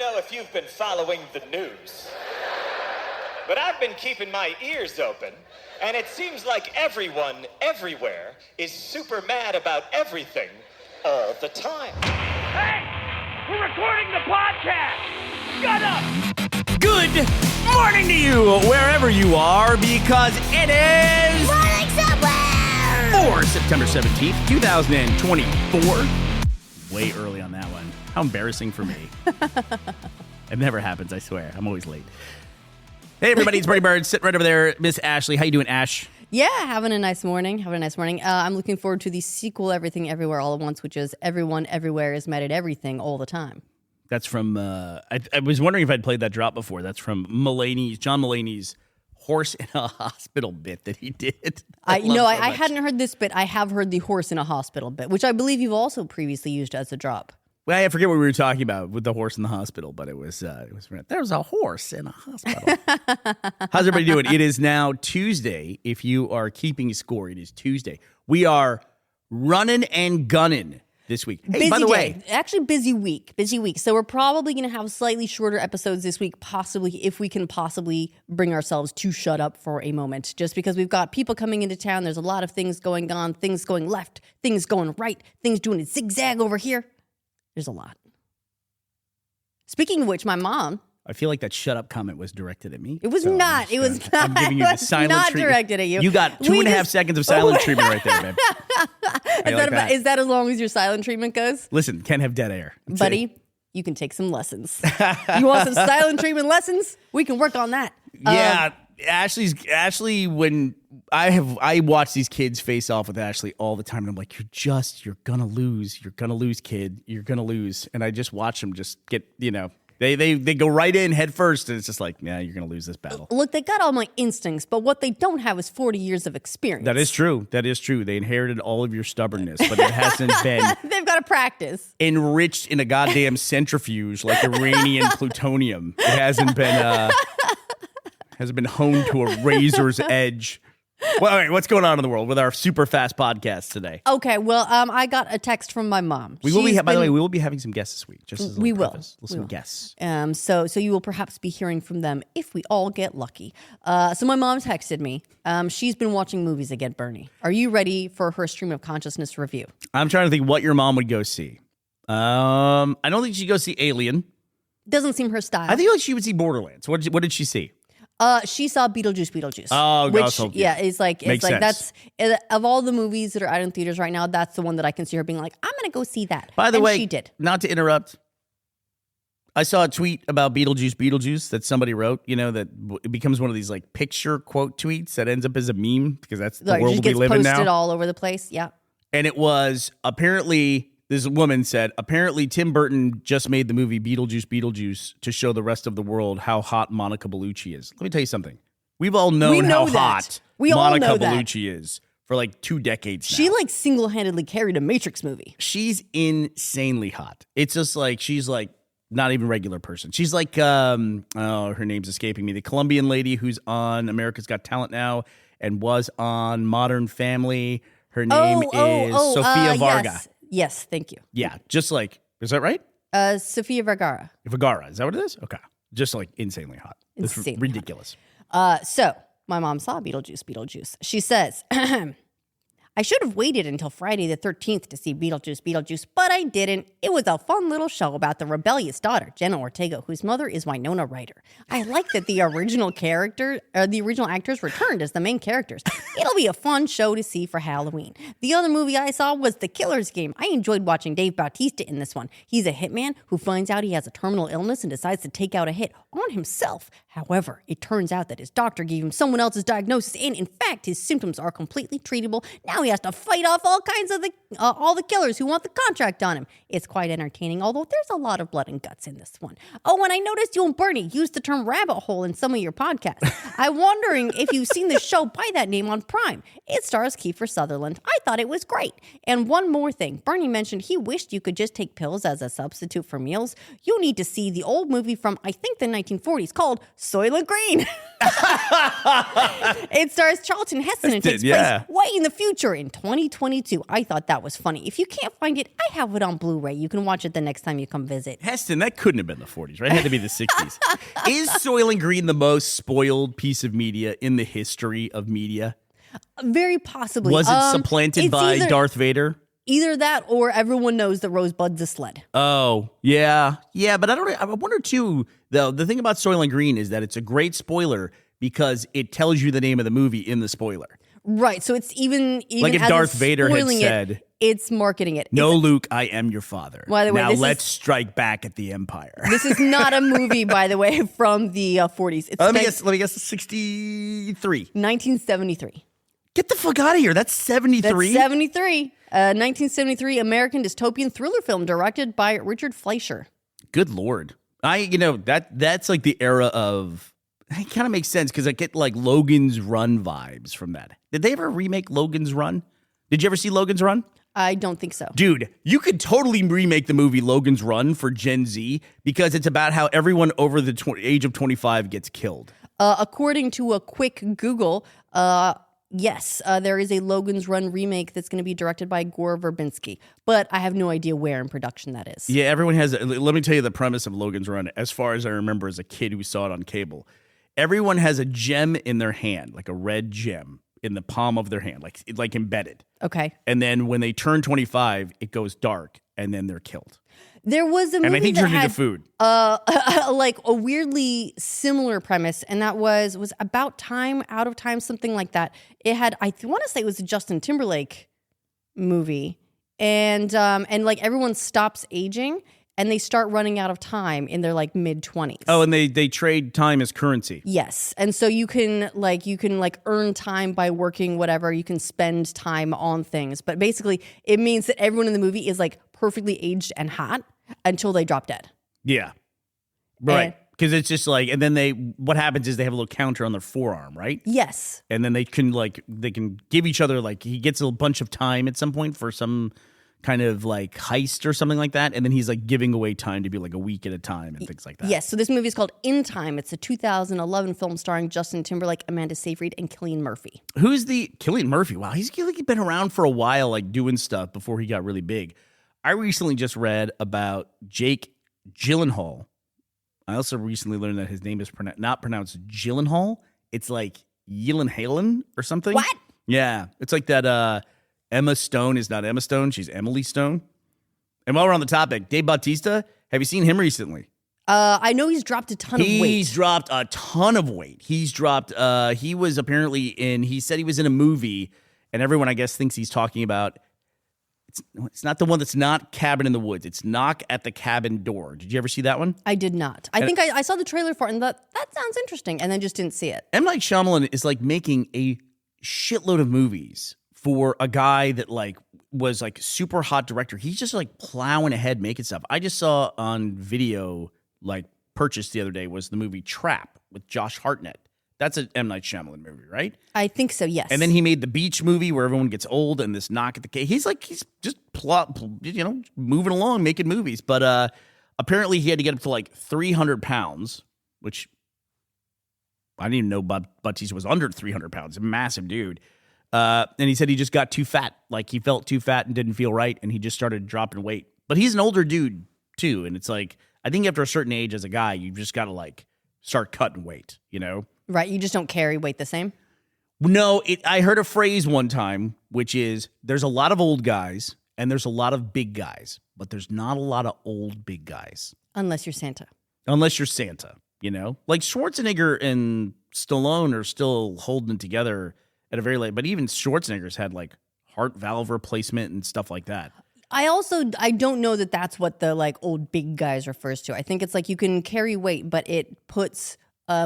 know if you've been following the news, but I've been keeping my ears open, and it seems like everyone, everywhere, is super mad about everything all the time. Hey! We're recording the podcast! Shut up! Good morning to you, wherever you are, because it is... Morning somewhere! For September 17th, 2024. Way early on that one. How embarrassing for me. It never happens, I swear. I'm always late. Hey, everybody, it's Bernie Bird. Sitting right over there. Miss Ashley. How you doing, Ash? Yeah, having a nice morning. I'm looking forward to the sequel, Everything Everywhere All at Once, which is Everyone Everywhere is Mad at Everything All the Time. That's from, I was wondering if I'd played that drop before. That's from John Mulaney's horse in a hospital bit that he did. I hadn't heard this bit. I have heard the horse in a hospital bit, which I believe you've also previously used as a drop. Well, I forget what we were talking about with the horse in the hospital, but it was there was a horse in a hospital. How's everybody doing? It is now Tuesday. If you are keeping score, it is Tuesday. We are running and gunning this week. Hey, by the way, actually busy week. So we're probably going to have slightly shorter episodes this week, possibly if we can possibly bring ourselves to shut up for a moment, just because we've got people coming into town. There's a lot of things going on, things going left, things going right, things doing a zigzag over here. There's a lot. Speaking of which, my mom... I feel like that shut up comment was directed at me. It was not. It was not. I'm giving you the silent not treatment. Directed at you. You got 2.5 seconds of silent treatment right there, man. Is that as long as your silent treatment goes? Listen, can't have dead air. Buddy, you can take some lessons. You want some silent treatment lessons? We can work on that. Yeah, Ashley, when I watch these kids face off with Ashley all the time, and I'm like, you're gonna lose, kid, you're gonna lose, and I just watch them just get, they go right in head first, and it's just like, yeah, you're gonna lose this battle. Look, they got all my instincts, but what they don't have is 40 years of experience. That is true. They inherited all of your stubbornness, but it hasn't been. They've got to practice. Enriched in a goddamn centrifuge like Iranian plutonium. It hasn't been honed to a razor's edge. Well, all right, what's going on in the world with our super fast podcast today? Okay, well, I got a text from my mom. By the way, we will be having some guests this week. Just as a preface. Some guests. So you will perhaps be hearing from them if we all get lucky. So my mom texted me. She's been watching movies again, Bernie. Are you ready for her stream of consciousness review? I'm trying to think what your mom would go see. I don't think she'd go see Alien. Doesn't seem her style. I think she would see Borderlands. What did she see? She saw Beetlejuice. Oh, which okay. Yeah, it's like Makes sense. That's of all the movies that are out in theaters right now, that's the one that I can see her being like, I'm gonna go see that. By the way, she did. Not to interrupt, I saw a tweet about Beetlejuice that somebody wrote. That it becomes one of these like picture quote tweets that ends up as a meme because that's the world we live in now. Posted all over the place. Yeah, and it was apparently. This woman said, apparently Tim Burton just made the movie Beetlejuice to show the rest of the world how hot Monica Bellucci is. Let me tell you something. We've all known how hot Monica Bellucci is for like 2 decades now. She like single-handedly carried a Matrix movie. She's insanely hot. It's just like, she's like not even a regular person. She's like, her name's escaping me. The Colombian lady who's on America's Got Talent now and was on Modern Family. Her name is Sofia Vergara. Yes, thank you. Yeah, just like, is that right? Sofia Vergara. Vergara, is that what it is? Okay. Just like insanely hot. It's ridiculous. So, my mom saw Beetlejuice. She says, I should have waited until Friday the 13th to see Beetlejuice, but I didn't. It was a fun little show about the rebellious daughter, Jenna Ortega, whose mother is Winona Ryder. I like that the original actors returned as the main characters. It'll be a fun show to see for Halloween. The other movie I saw was The Killer's Game. I enjoyed watching Dave Bautista in this one. He's a hitman who finds out he has a terminal illness and decides to take out a hit on himself. However, it turns out that his doctor gave him someone else's diagnosis, and in fact, his symptoms are completely treatable. Now he has to fight off all kinds of all the killers who want the contract on him. It's quite entertaining, although there's a lot of blood and guts in this one. Oh, and I noticed you and Bernie used the term rabbit hole in some of your podcasts. I'm wondering if you've seen the show by that name on Prime. It stars Kiefer Sutherland. I thought it was great. And one more thing. Bernie mentioned he wished you could just take pills as a substitute for meals. You need to see the old movie from, I think, the 1940s called Soylent Green. It stars Charlton Heston and takes place way in the future in 2022. I thought that was funny. If you can't find it, I have it on Blu-ray. You can watch it the next time you come visit. Heston, that couldn't have been the 40s, right? It had to be the 60s. Is Soylent Green the most spoiled piece of media in the history of media? Very possibly. Was it supplanted by Darth Vader? Either that or everyone knows that Rosebud's a sled. Oh, yeah. Yeah, but I wonder too, though, the thing about Soylent Green is that it's a great spoiler because it tells you the name of the movie in the spoiler. Right, so it's even like if as Darth it's Vader had spoiling said, it's marketing it. "No, Luke, I am your father." By the way, now let's strike back at the Empire. This is not a movie, by the way, from the 40s. It's let me guess, 63. 1973. Get the fuck out of here. That's 73? That's 73. 1973 American dystopian thriller film directed by Richard Fleischer. Good Lord. That's like the era of, it kind of makes sense because I get like Logan's Run vibes from that. Did they ever remake Logan's Run? Did you ever see Logan's Run? I don't think so. Dude, you could totally remake the movie Logan's Run for Gen Z because it's about how everyone over the age of 25 gets killed. According to a quick Google, yes, there is a Logan's Run remake that's going to be directed by Gore Verbinski, but I have no idea where in production that is. Yeah, everyone has. Let me tell you the premise of Logan's Run. As far as I remember, as a kid who saw it on cable, everyone has a gem in their hand, like a red gem in the palm of their hand, like embedded. Okay. And then when they turn 25, it goes dark, and then they're killed. There was a movie and I think that turned had into food. like a weirdly similar premise, and that was About Time, Out of Time, something like that. It had, I want to say it was a Justin Timberlake movie, and like everyone stops aging and they start running out of time in their like mid-20s. Oh, and they trade time as currency. Yes, and so you can earn time by working whatever. You can spend time on things, but basically it means that everyone in the movie is like perfectly aged and hot until they drop dead. Yeah, right. Because it's just like, and then what happens is they have a little counter on their forearm, right? Yes. And then they can give each other, like, he gets a bunch of time at some point for some kind of like heist or something like that, and then he's like giving away time to be like a week at a time and things like that. Yes, so this movie is called In Time. It's a 2011 film starring Justin Timberlake, Amanda Seyfried, and Cillian Murphy. Who's Cillian Murphy? Wow, he's been around for a while, like doing stuff before he got really big. I recently just read about Jake Gyllenhaal. I also recently learned that his name is not pronounced Gyllenhaal. It's like Gyllenhaalen or something. What? Yeah, it's like that. Emma Stone is not Emma Stone. She's Emily Stone. And while we're on the topic, Dave Bautista, have you seen him recently? I know he's dropped a ton of weight. He's dropped a ton of weight. He was apparently he said he was in a movie, and everyone, I guess, thinks he's talking about, it's not the one that's not Cabin in the Woods. It's Knock at the Cabin Door. Did you ever see that one? I did not. I think I saw the trailer for it and thought, that sounds interesting, and then just didn't see it. M. Night Shyamalan is like making a shitload of movies for a guy that like was like super hot director. He's just like plowing ahead making stuff. I just saw on video, like purchased the other day, was the movie Trap with Josh Hartnett. That's an M. Night Shyamalan movie, right? I think so, yes. And then he made the Beach movie where everyone gets old and this Knock at the Cave. He's just moving along, making movies. But apparently he had to get up to like 300 pounds, which I didn't even know Bautista was under 300 pounds. A massive dude. And he said he just got too fat. Like he felt too fat and didn't feel right. And he just started dropping weight. But he's an older dude too. And it's like, I think after a certain age as a guy, you've just got to like start cutting weight, you know? Right. You just don't carry weight the same. No, I heard a phrase one time, which is there's a lot of old guys and there's a lot of big guys, but there's not a lot of old big guys. Unless you're Santa. Unless you're Santa, you know? Like Schwarzenegger and Stallone are still holding it together at a very late, but even Schwarzenegger's had like heart valve replacement and stuff like that. I don't know that that's what the like old big guys refers to. I think it's like you can carry weight, but it puts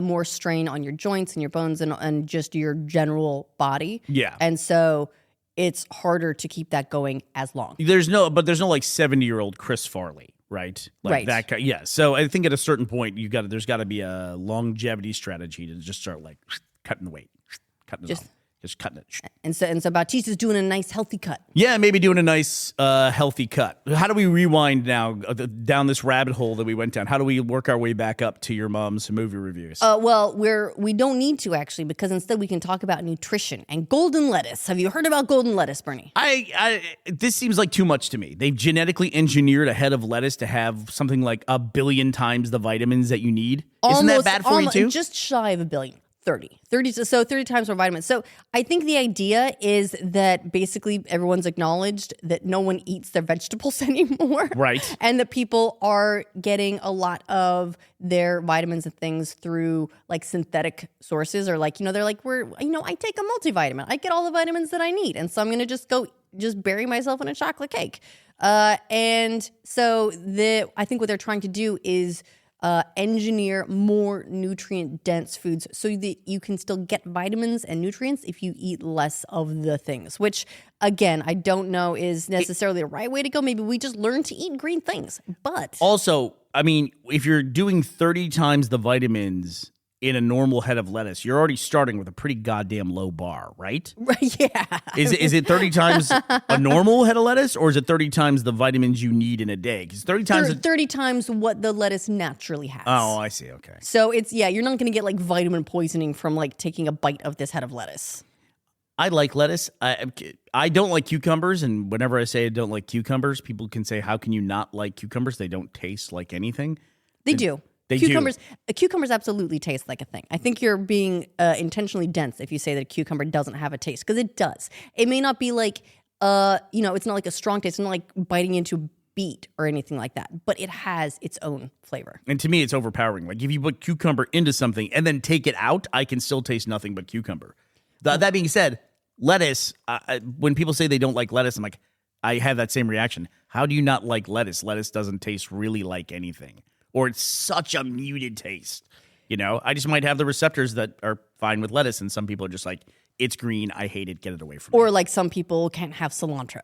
more strain on your joints and your bones and just your general body. Yeah. And so it's harder to keep that going as long. There's no like 70-year-old Chris Farley, right? Like right. That guy, yeah. So I think at a certain point there's got to be a longevity strategy to just start like cutting the weight, cutting it off. just cutting it. And so Bautista's doing a nice healthy cut. Yeah, maybe doing a nice healthy cut. How do we rewind now down this rabbit hole that we went down? How do we work our way back up to your mom's movie reviews? Well, we don't need to actually, because instead we can talk about nutrition and golden lettuce. Have you heard about golden lettuce, Bernie? This seems like too much to me. They've genetically engineered a head of lettuce to have something like 1 billion times the vitamins that you need. Isn't that bad for you too? Just shy of 1 billion. 30 times more vitamins. So I think the idea is that basically everyone's acknowledged that no one eats their vegetables anymore. Right. And that people are getting a lot of their vitamins and things through like synthetic sources, or like, they're like, I take a multivitamin. I get all the vitamins that I need. And so I'm going to just bury myself in a chocolate cake. And so I think what they're trying to do is engineer more nutrient-dense foods so that you can still get vitamins and nutrients if you eat less of the things, which, again, I don't know is necessarily the right way to go. Maybe we just learn to eat green things. But also, I mean, if you're doing 30 times the vitamins in a normal head of lettuce, you're already starting with a pretty goddamn low bar, right? Yeah. Is it 30 times a normal head of lettuce, or is it 30 times the vitamins you need in a day? Because 30 times 30 times what the lettuce naturally has. Oh, I see. Okay. So you're not going to get like vitamin poisoning from like taking a bite of this head of lettuce. I like lettuce. I don't like cucumbers, and whenever I say I don't like cucumbers, people can say, "How can you not like cucumbers? They don't taste like anything." They do. They cucumbers absolutely taste like a thing. I think you're being intentionally dense if you say that a cucumber doesn't have a taste, because it does. It may not be like, it's not like a strong taste. It's not like biting into beet or anything like that, but it has its own flavor. And to me, it's overpowering. Like if you put cucumber into something and then take it out, I can still taste nothing but cucumber. That being said, lettuce, when people say they don't like lettuce, I'm like, I have that same reaction. How do you not like lettuce? Lettuce doesn't taste really like anything. Or it's such a muted taste. I just might have the receptors that are fine with lettuce, and some people are just like, it's green, I hate it, get it away from me. Or like some people can't have cilantro.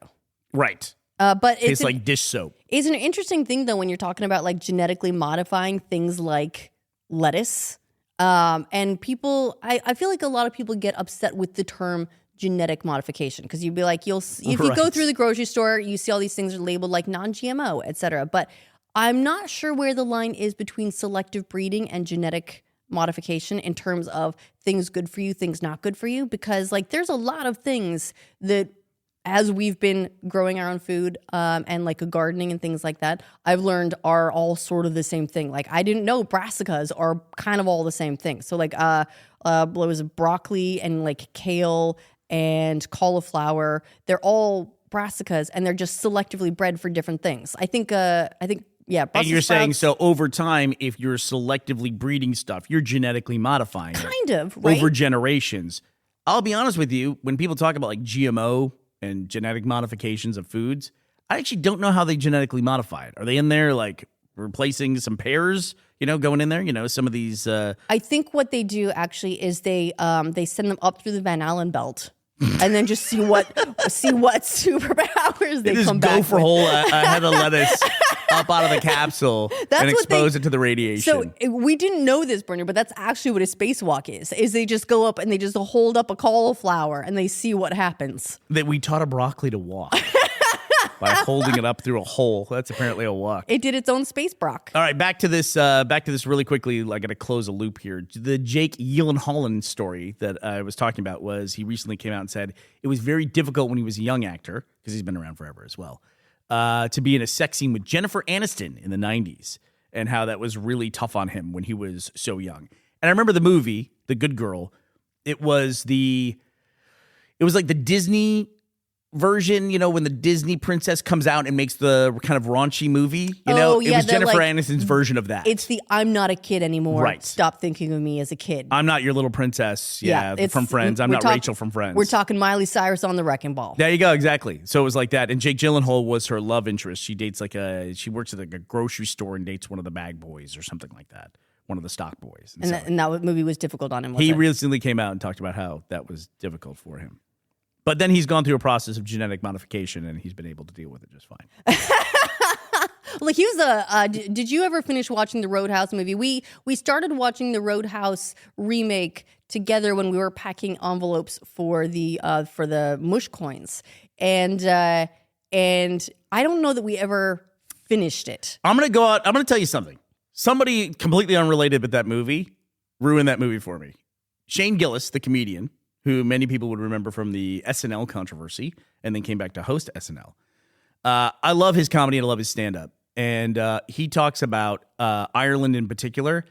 Right. But it's like dish soap. It's an interesting thing, though, when you're talking about like genetically modifying things like lettuce. And people, I feel like a lot of people get upset with the term genetic modification, because you'd be like, if you go through the grocery store, you see all these things are labeled like non-GMO, et cetera. But I'm not sure where the line is between selective breeding and genetic modification in terms of things good for you, things not good for you, because like there's a lot of things that, as we've been growing our own food and like gardening and things like that, I've learned are all sort of the same thing. Like I didn't know brassicas are kind of all the same thing. So like what was it, broccoli and like kale and cauliflower, they're all brassicas and they're just selectively bred for different things. I think yeah. And you're saying, so over time, if you're selectively breeding stuff, you're genetically modifying it. Kind of, right? Over generations. I'll be honest with you, when people talk about like GMO and genetic modifications of foods, I actually don't know how they genetically modify it. Are they in there like replacing some pears, going in there, some of these... I think what they do actually is they send them up through the Van Allen belt. And then just see what superpowers they come back with. Go for whole head of lettuce up out of the capsule and expose it to the radiation. So we didn't know this, Bernie, but that's actually what a spacewalk is they just go up and they just hold up a cauliflower and they see what happens. That we taught a broccoli to walk. By holding it up through a hole. That's apparently a walk. It did its own space brock. All right, back to this really quickly. I got to close a loop here. The Jake Gyllenhaal story that I was talking about was he recently came out and said it was very difficult when he was a young actor, because he's been around forever as well, to be in a sex scene with Jennifer Aniston in the 90s, and how that was really tough on him when he was so young. And I remember the movie, The Good Girl. It was like the Disney version, when the Disney princess comes out and makes the kind of raunchy movie, it was Jennifer Aniston's version of that. It's the I'm not a kid anymore. Right. Stop thinking of me as a kid. I'm not your little princess. From Friends. I'm not Rachel from Friends. We're talking Miley Cyrus on the Wrecking Ball. There you go. Exactly. So it was like that. And Jake Gyllenhaal was her love interest. She dates she works at like a grocery store and dates one of the bag boys or something like that. One of the stock boys. And that movie was difficult on him. He recently came out and talked about how that was difficult for him. But then he's gone through a process of genetic modification, and he's been able to deal with it just fine. Like he was did you ever finish watching the Roadhouse movie? We started watching the Roadhouse remake together when we were packing envelopes for the Mush coins, and I don't know that we ever finished it. I'm gonna go out. I'm gonna tell you something. Somebody completely unrelated with that movie ruined that movie for me. Shane Gillis, the comedian, who many people would remember from the SNL controversy, and then came back to host SNL. I love his comedy and I love his stand-up. And he talks about Ireland in particular,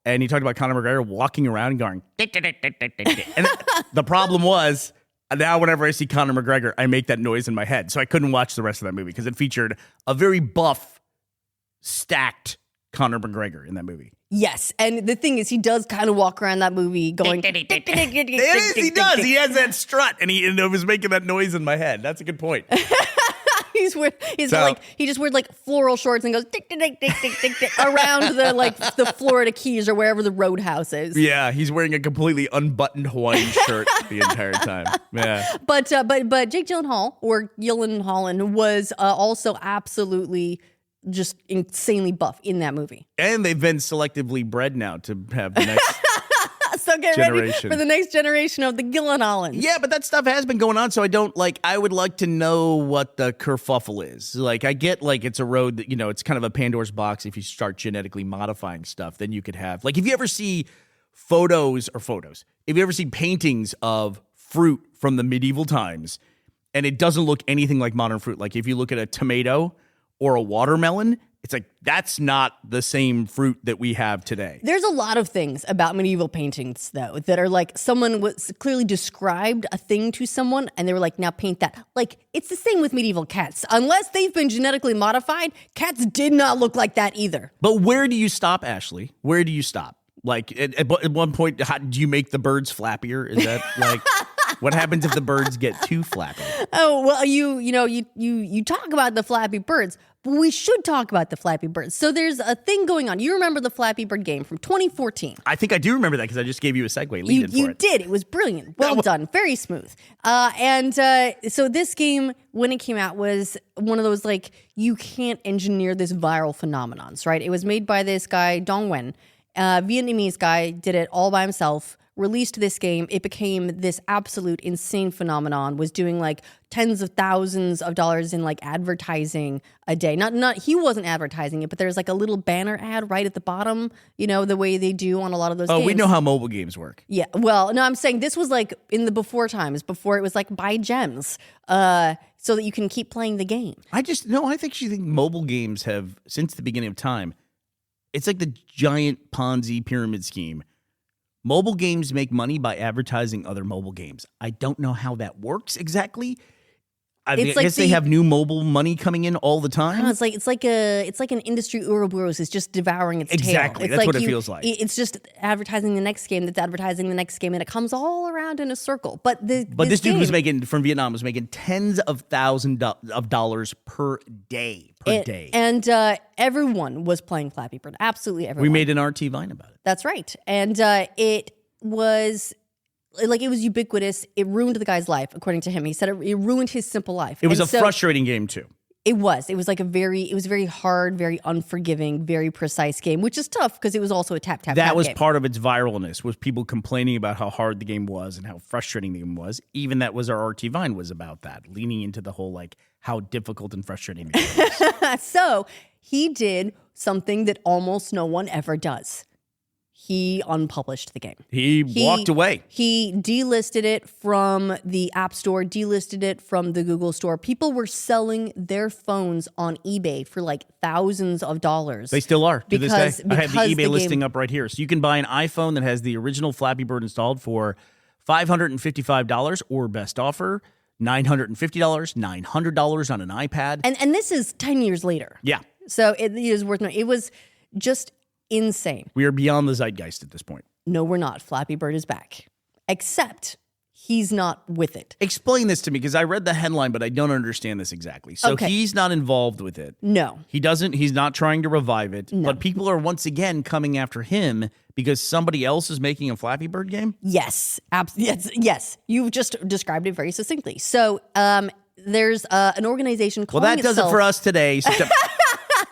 and he talked about Conor McGregor walking around and going, and the problem was, now whenever I see Conor McGregor, I make that noise in my head. So I couldn't watch the rest of that movie because it featured a very buff, stacked Conor McGregor in that movie. Yes, and the thing is, he does kind of walk around that movie going. It is, he does. He has that strut, and it was making that noise in my head. That's a good point. He just wears like floral shorts and goes tick, tick, tick, tick, tick, tick, tick, around the Florida Keys or wherever the Roadhouse is. Yeah, he's wearing a completely unbuttoned Hawaiian shirt the entire time. Yeah, but Jake Gyllenhaal or Gyllenhaal was also absolutely just insanely buff in that movie. And they've been selectively bred now to have the next. So get ready for the next generation of the Gyllenhaalans. Yeah, but that stuff has been going on, so I would like to know what the kerfuffle is. Like, I get, like, it's a road that, it's kind of a Pandora's box. If you start genetically modifying stuff, then you could have, like, if you ever see if you ever see paintings of fruit from the medieval times, and it doesn't look anything like modern fruit, like if you look at a tomato or a watermelon, it's like, that's not the same fruit that we have today. There's a lot of things about medieval paintings, though, that are like someone was clearly described a thing to someone and they were like, now paint that. Like, it's the same with medieval cats. Unless they've been genetically modified, cats did not look like that either. But where do you stop, Ashley? Where do you stop? Like, at one point, do you make the birds flappier? Is that like... What happens if the birds get too flappy? Oh, well, you talk about the Flappy Birds, but we should talk about the Flappy Birds. So there's a thing going on. You remember the Flappy Bird game from 2014? I think I do remember that because I just gave you a segue lead in for it. You did. It was brilliant. Well done. Very smooth. So this game, when it came out, was one of those, like, you can't engineer this viral phenomenons, right? It was made by this guy, Dong Nguyen. Vietnamese guy, did it all by himself. Released this game, it became this absolute insane phenomenon, was doing like tens of thousands of dollars in like advertising a day. Not he wasn't advertising it, but there's like a little banner ad right at the bottom, the way they do on a lot of those games. Oh, we know how mobile games work. Yeah, well, no, I'm saying this was like in the before times, before it was like buy gems, so that you can keep playing the game. I think mobile games have, since the beginning of time, it's like the giant Ponzi pyramid scheme. Mobile games make money by advertising other mobile games. I don't know how that works exactly. I guess they have new mobile money coming in all the time. It's like an industry Ouroboros is just devouring its tail. Exactly, that's what it feels like. It's just advertising the next game that's advertising the next game, and it comes all around in a circle. But this dude from Vietnam was making tens of thousands of dollars per day. And everyone was playing Flappy Bird. Absolutely everyone. We made an RT Vine about it. That's right. And it was ubiquitous. It ruined the guy's life, according to him. He said it ruined his simple life. It was a frustrating game too. It was like a very hard, very unforgiving, very precise game, which is tough because it was also a tap game. That was part of its viralness, was people complaining about how hard the game was and how frustrating the game was. Even that was our RT Vine was about that, leaning into the whole like how difficult and frustrating the game was. So he did something that almost no one ever does. He unpublished the game. He walked away. He delisted it from the App Store, delisted it from the Google Store. People were selling their phones on eBay for like thousands of dollars. They still are to this day. I have the eBay listing up right here. So you can buy an iPhone that has the original Flappy Bird installed for $555 or best offer, $950, $900 on an iPad. And this is 10 years later. Yeah. So it is worth noting. It was just insane. We are beyond the zeitgeist at this point. No, we're not. Flappy Bird is back. Except he's not with it. Explain this to me, because I read the headline, but I don't understand this exactly. So He's not involved with it. No. He's not trying to revive it. No. But people are once again coming after him because somebody else is making a Flappy Bird game? Yes. Yes. You've just described it very succinctly. So there's an organization calling itself... Well, that does it for us today.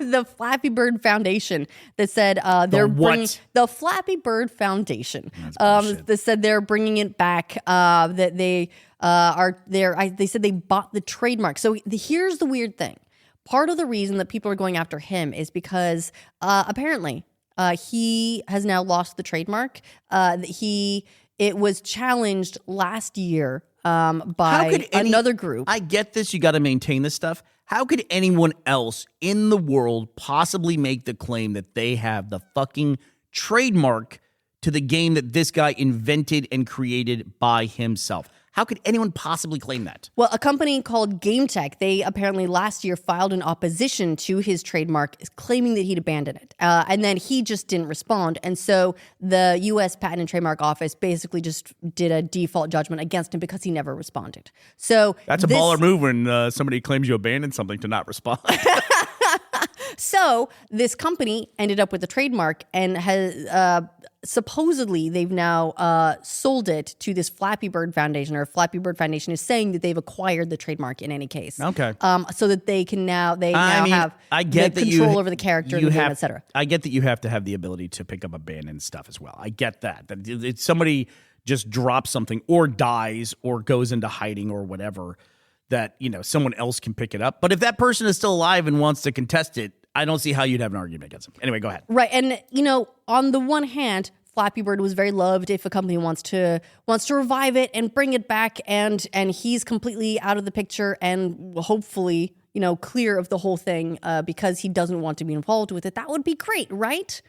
the Flappy Bird Foundation that said they're bringing the Flappy Bird Foundation that said they're bringing it back. That they are there. They said they bought the trademark. So here's the weird thing. Part of the reason that people are going after him is because apparently he has now lost the trademark. It was challenged last year by another group. I get this. You got to maintain this stuff. How could anyone else in the world possibly make the claim that they have the fucking trademark to the game that this guy invented and created by himself? How could anyone possibly claim that? Well, a company called GameTech, they apparently last year filed an opposition to his trademark, claiming that he'd abandoned it. And then he just didn't respond. And so the U.S. Patent and Trademark Office basically just did a default judgment against him because he never responded. So that's a baller move when somebody claims you abandoned something to not respond. So this company ended up with the trademark and has supposedly they've now sold it to this Flappy Bird Foundation, or Flappy Bird Foundation is saying that they've acquired the trademark in any case. Okay. So that they can now have control over the character in the game, etc. I get that you have to have the ability to pick up abandoned stuff as well. I get that. That it's somebody just drops something or dies or goes into hiding or whatever, that, you know, someone else can pick it up. But if that person is still alive and wants to contest it, I don't see how you'd have an argument against him. Anyway, go ahead. Right. And, you know, on the one hand, Flappy Bird was very loved. If a company wants to revive it and bring it back, and he's completely out of the picture and hopefully, you know, clear of the whole thing because he doesn't want to be involved with it, that would be great, right?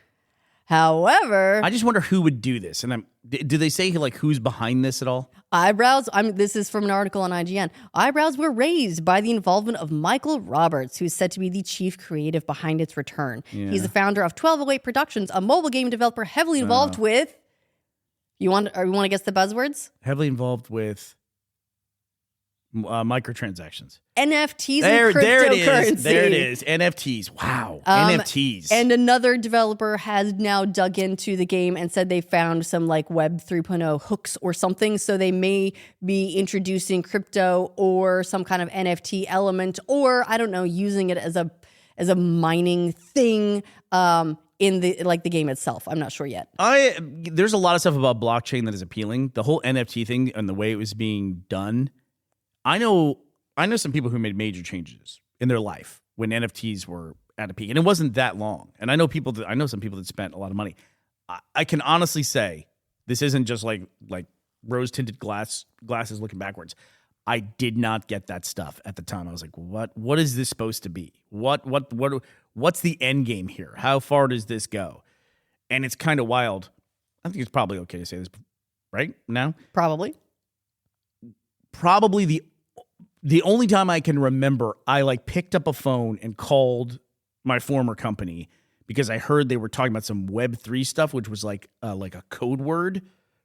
However, I just wonder who would do this. And do they say like who's behind this at all? Eyebrows. This is from an article on IGN. Eyebrows were raised by the involvement of Michael Roberts, who's said to be the chief creative behind its return. Yeah. He's the founder of 1208 Productions, a mobile game developer heavily involved with. You want to guess the buzzwords? Heavily involved with microtransactions, NFTs, and cryptocurrency. There it is. NFTs. Wow. NFTs. And another developer has now dug into the game and said they found some like Web 3.0 hooks or something. So they may be introducing crypto or some kind of NFT element, or I don't know, using it as a mining thing in the game itself. I'm not sure yet. There's a lot of stuff about blockchain that is appealing. The whole NFT thing and the way it was being done. I know some people who made major changes in their life when NFTs were at a peak, and it wasn't that long. And I know some people that spent a lot of money. I can honestly say this isn't just like rose-tinted glasses looking backwards. I did not get that stuff at the time. I was like, what is this supposed to be? What's the end game here? How far does this go? And it's kind of wild. I think it's probably okay to say this right now. Probably the only time I can remember I like picked up a phone and called my former company because I heard they were talking about some Web3 stuff, which was like a code word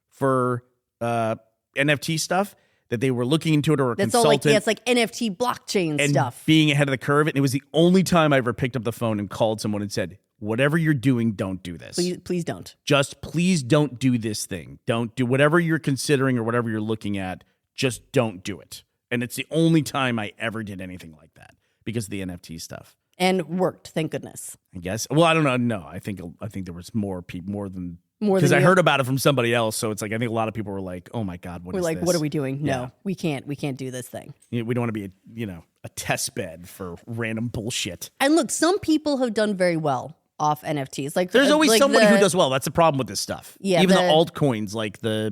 for NFT stuff, that they were looking into it, or a consultant. It's like NFT blockchain and stuff. Being ahead of the curve. And it was the only time I ever picked up the phone and called someone and said, whatever you're doing, don't do this. Please don't. Just please don't do this thing. Don't do whatever you're considering or whatever you're looking at. Just don't do it. And it's the only time I ever did anything like that because of the NFT stuff. And worked, thank goodness. I guess. Well, I don't know. No, I think there was more people, more than because I heard about it from somebody else. So it's like I think a lot of people were like, "Oh my God, we're like, this? What are we doing? No, we can't do this thing. We don't want to be a test bed for random bullshit." And look, some people have done very well off NFTs. Like there's always somebody who does well. That's the problem with this stuff. Yeah, even the altcoins, like the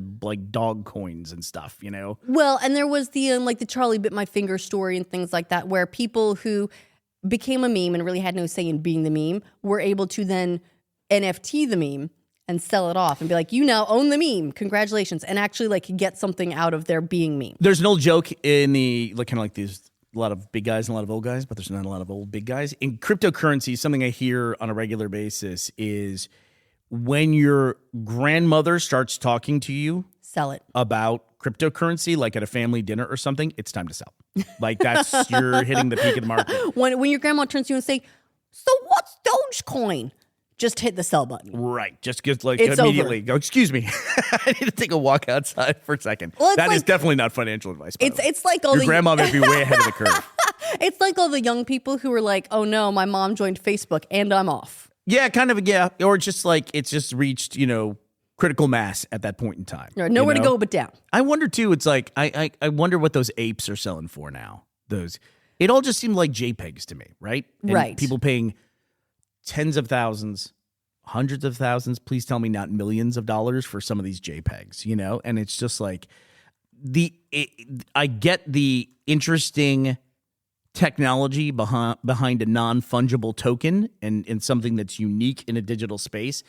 dog coins and stuff. Well, and there was the the Charlie bit my finger story and things like that, where people who became a meme and really had no say in being the meme were able to then NFT the meme and sell it off and be like, you now own the meme. Congratulations, and actually get something out of their being meme. There's an old joke in the kind of like these. A lot of big guys and a lot of old guys, but there's not a lot of old big guys. In cryptocurrency, something I hear on a regular basis is when your grandmother starts talking to you, sell it about cryptocurrency, like at a family dinner or something, it's time to sell. Like that's you're hitting the peak of the market. When your grandma turns to you and say, "So what's Dogecoin?" Just hit the sell button. Right. Just get it's immediately over. Go, excuse me. I need to take a walk outside for a second. Well, that is definitely not financial advice. It's like all your grandma may be way ahead of the curve. It's like all the young people who are like, oh no, my mom joined Facebook and I'm off. Yeah, kind of. Yeah, or just like it's just reached critical mass at that point in time. Nowhere to go but down. I wonder too. It's like I wonder what those apes are selling for now. It all just seemed like JPEGs to me, right? And right. People paying tens of thousands, hundreds of thousands. Please tell me not millions of dollars for some of these JPEGs. And it's just like I get the interesting technology behind a non-fungible token and something that's unique in a digital space.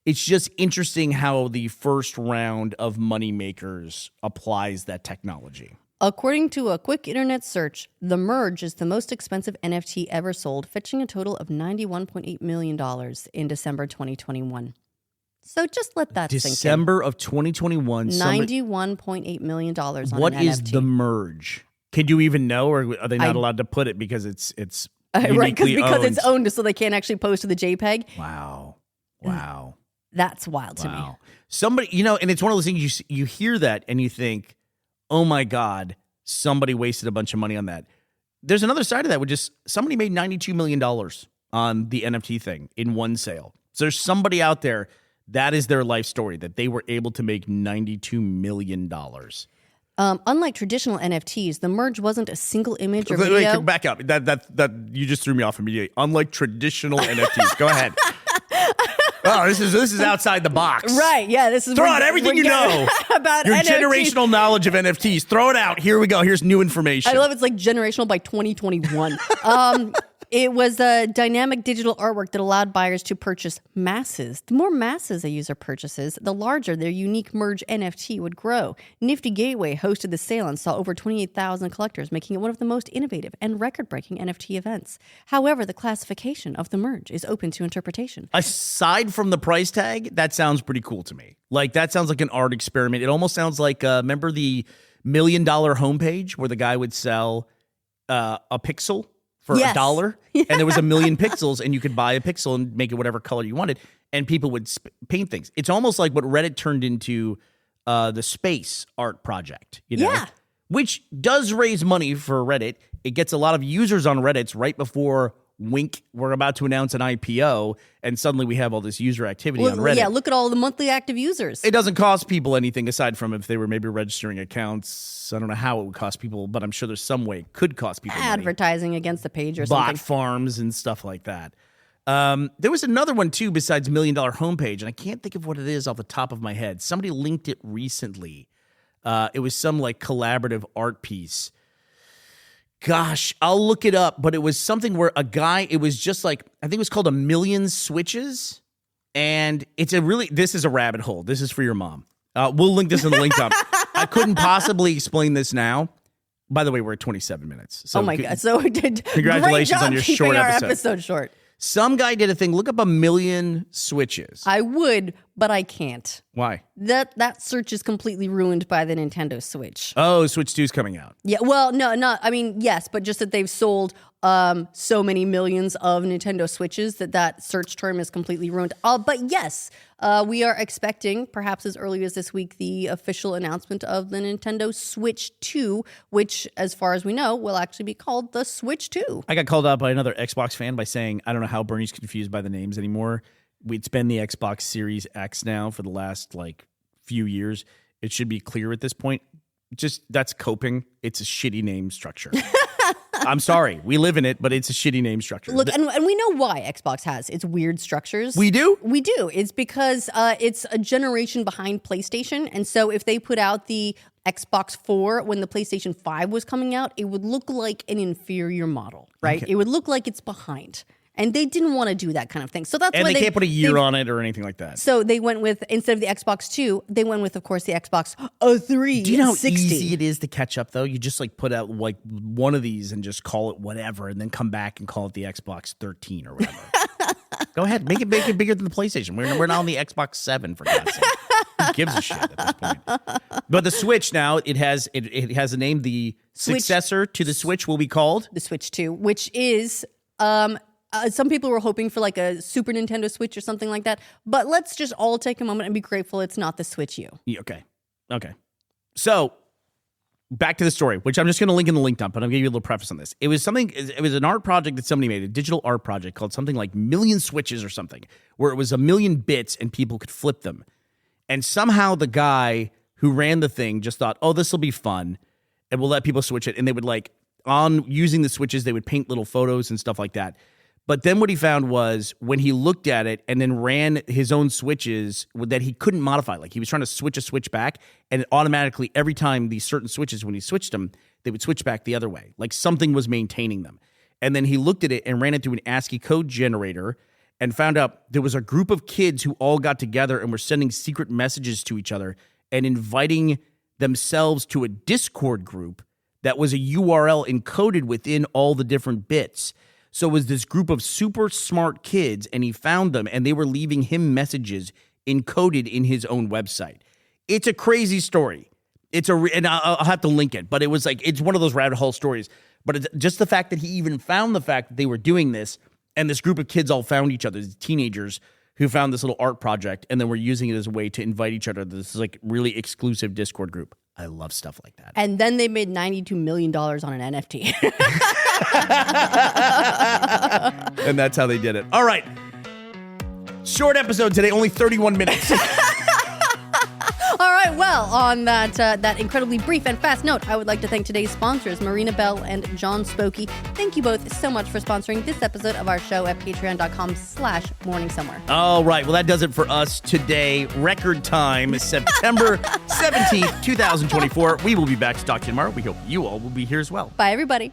It's just interesting how the first round of moneymakers applies that technology. According to a quick internet search, The Merge is the most expensive NFT ever sold, fetching a total of $91.8 million in December 2021. So just let that sink in. December of 2021. $91.8 million on What an is NFT. The Merge? Can you even know, or are they not allowed to put it because it's right, because owned? it's owned, so they can't actually post to the JPEG. Wow. That's wild to me. Somebody, and it's one of those things you hear that and you think, oh my God, somebody wasted a bunch of money on that. There's another side of that, which is somebody made $92 million on the NFT thing in one sale. So there's somebody out there, that is their life story, that they were able to make $92 million. Unlike traditional NFTs, The Merge wasn't a single image or Wait, video. back up. That you just threw me off immediately. Unlike traditional NFTs. Go ahead. Oh, this is outside the box. Right, yeah. This is Throw out everything you know about your NFTs. generational knowledge of NFTs. Throw it out. Here we go. Here's new information. I love it's like generational by 2021. It was a dynamic digital artwork that allowed buyers to purchase masses. The more masses a user purchases, the larger their unique Merge NFT would grow. Nifty Gateway hosted the sale and saw over 28,000 collectors, making it one of the most innovative and record-breaking NFT events. However, the classification of the Merge is open to interpretation. Aside from the price tag, that sounds pretty cool to me. Like, that sounds like an art experiment. It almost sounds like, remember the $1 million homepage where the guy would sell a pixel for $1? And there was 1 million pixels, and you could buy a pixel and make it whatever color you wanted, and people would paint things. It's almost like what Reddit turned into the space art project, Yeah. which does raise money for Reddit. It gets a lot of users on Reddit right before wink, we're about to announce an IPO, and suddenly we have all this user activity on Reddit. Yeah, look at all the monthly active users. It doesn't cost people anything aside from if they were maybe registering accounts. I don't know how it would cost people, but I'm sure there's some way it could cost people money. Advertising against the page or something. Bot farms and stuff like that. There was another one too besides $1 million homepage, and I can't think of what it is off the top of my head. Somebody linked it recently. It was some like collaborative art piece. Gosh, I'll look it up, but it was something where a guy, it was just like, I think it was called 1 million switches. And this is a rabbit hole. This is for your mom. We'll link this in the link up. I couldn't possibly explain this now. By the way, we're at 27 minutes. So oh my God. So congratulations on your short our episode. episode short. Some guy did a thing. Look up 1 million switches. I would, but I can't. Why? That search is completely ruined by the Nintendo Switch. Oh, Switch 2 is coming out. Yeah, well, no, not. I mean, yes, but just that they've sold so many millions of Nintendo Switches that search term is completely ruined. But yes, we are expecting, perhaps as early as this week, the official announcement of the Nintendo Switch 2, which, as far as we know, will actually be called the Switch 2. I got called out by another Xbox fan by saying, I don't know how Bernie's confused by the names anymore. It's been the Xbox Series X now for the last few years. It should be clear at this point. That's coping. It's a shitty name structure. I'm sorry. We live in it, but it's a shitty name structure. Look, and we know why Xbox has its weird structures. We do? We do. It's because it's a generation behind PlayStation. And so if they put out the Xbox 4 when the PlayStation 5 was coming out, it would look like an inferior model, right? Okay. It would look like it's behind. And they didn't want to do that kind of thing. So that's and why they can't put a year on it or anything like that. So they went with, instead of the Xbox 2, they went with, of course, the Xbox 360. Do you know how easy it is to catch up, though? You just put out one of these and just call it whatever, and then come back and call it the Xbox 13 or whatever. Go ahead, make it bigger than the PlayStation. We're now on the Xbox 7 for God's sake. Who gives a shit at this point? But the Switch now, it has a name. The successor to the Switch will be called the Switch 2, which is some people were hoping for a Super Nintendo Switch or something like that. But let's just all take a moment and be grateful it's not the Switch U. Okay. So back to the story, which I'm just going to link in the link dump, but I'll give you a little preface on this. It was an art project that somebody made, a digital art project called something like Million Switches or something, where it was 1,000,000 bits and people could flip them. And somehow the guy who ran the thing just thought, oh, this will be fun, and we'll let people switch it. And they would on using the switches, they would paint little photos and stuff like that. But then what he found was when he looked at it and then ran his own switches that he couldn't modify, like he was trying to switch a switch back, and it automatically, every time these certain switches, when he switched them, they would switch back the other way. Like something was maintaining them. And then he looked at it and ran it through an ASCII code generator and found out there was a group of kids who all got together and were sending secret messages to each other and inviting themselves to a Discord group that was a URL encoded within all the different bits. So it was this group of super smart kids, and he found them, and they were leaving him messages encoded in his own website. It's a crazy story. And I'll have to link it, but it's one of those rabbit hole stories. But it's just the fact that he even found the fact that they were doing this, and this group of kids all found each other, these teenagers who found this little art project, and then were using it as a way to invite each other to this really exclusive Discord group. I love stuff like that. And then they made $92 million on an NFT. And that's how they did it. All right. Short episode today, only 31 minutes. All right, well, on that incredibly brief and fast note, I would like to thank today's sponsors, Marina Bell and John Spokey. Thank you both so much for sponsoring this episode of our show at patreon.com/morningsomewhere. All right, well, that does it for us today. Record time, September 17th, 2024. We will be back to talk to you tomorrow. We hope you all will be here as well. Bye, everybody.